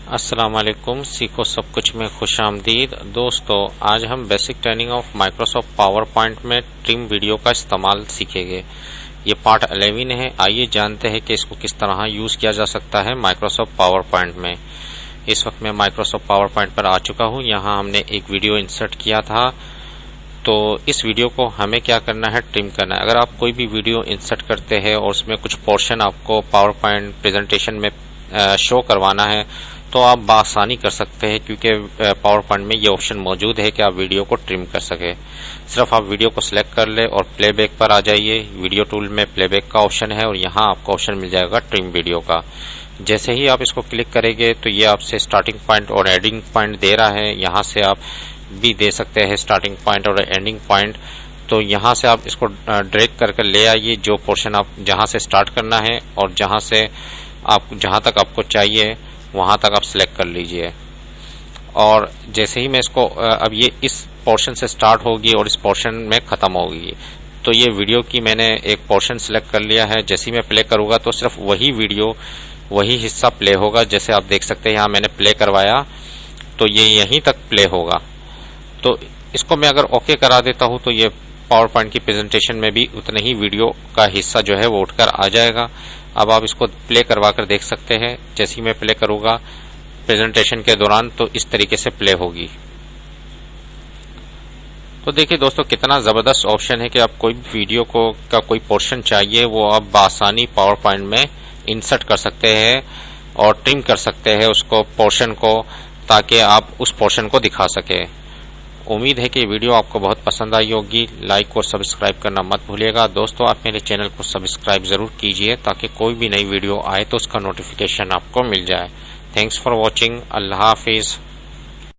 अस्सलाम वालेकुम। सीखो सब कुछ में खुश आमदीद। दोस्तों, आज हम basic training of Microsoft power point में ट्रिम वीडियो का इस्तेमाल सीखेंगे। ये पार्ट 11 है। आइए जानते हैं कि इसको किस तरह यूज़ किया जा सकता है माइक्रोसॉफ्ट पावर पॉइंट में। इस वक्त मैं माइक्रोसॉफ्ट पावर पॉइंट पर आ चुका हूँ। यहाँ हमने एक वीडियो इंसर्ट किया था, तो इस वीडियो को हमें क्या करना है, ट्रिम करना है। अगर आप कोई भी वीडियो इंसर्ट करते हैं और उसमें कुछ पोर्शन आपको पावर पॉइंट प्रेजेंटेशन में शो करवाना है, तो आप बआसानी कर सकते हैं, क्योंकि पावर पॉइंट में ये ऑप्शन मौजूद है कि आप वीडियो को ट्रिम कर सके। सिर्फ आप वीडियो को सिलेक्ट कर ले और प्लेबैक पर आ जाइए। वीडियो टूल में प्लेबैक का ऑप्शन है और यहाँ आपको ऑप्शन मिल जाएगा ट्रिम वीडियो का। जैसे ही आप इसको क्लिक करेंगे तो ये आपसे स्टार्टिंग पॉइंट और एंडिंग पॉइंट दे रहा है। यहाँ से आप भी दे सकते हैं स्टार्टिंग पॉइंट और एंडिंग पॉइंट। तो यहाँ से आप इसको ड्रैग करके ले आइए, जो पोर्शन आप जहाँ से स्टार्ट करना है और जहाँ तक आपको चाहिए वहां तक आप सिलेक्ट कर लीजिए। और जैसे ही मैं इसको अब ये इस पोर्शन से स्टार्ट होगी और इस पोर्शन में खत्म होगी, तो ये वीडियो की मैंने एक पोर्शन सिलेक्ट कर लिया है। जैसे ही मैं प्ले करूंगा तो सिर्फ वही वीडियो, वही हिस्सा प्ले होगा। जैसे आप देख सकते हैं यहाँ मैंने प्ले करवाया तो ये यहीं तक प्ले होगा। तो इसको मैं अगर ओके करा देता हूं तो ये पावर पॉइंट की प्रेजेंटेशन में भी उतना ही वीडियो का हिस्सा जो है वो उठकर आ जाएगा। अब आप इसको प्ले करवा कर देख सकते हैं। जैसे ही मैं प्ले करूंगा प्रेजेंटेशन के दौरान तो इस तरीके से प्ले होगी। तो देखिए दोस्तों, कितना जबरदस्त ऑप्शन है कि आप कोई वीडियो का कोई पोर्शन चाहिए वो आप बआसानी पावर पॉइंट में इंसर्ट कर सकते हैं और ट्रिम कर सकते हैं उसको पोर्शन को, ताकि आप उस पोर्शन को दिखा सके। उम्मीद है कि वीडियो आपको बहुत पसंद आई होगी। लाइक और सब्सक्राइब करना मत भूलिएगा। दोस्तों, आप मेरे चैनल को सब्सक्राइब जरूर कीजिए ताकि कोई भी नई वीडियो आए तो उसका नोटिफिकेशन आपको मिल जाए। Thanks for watching. Allah Hafiz.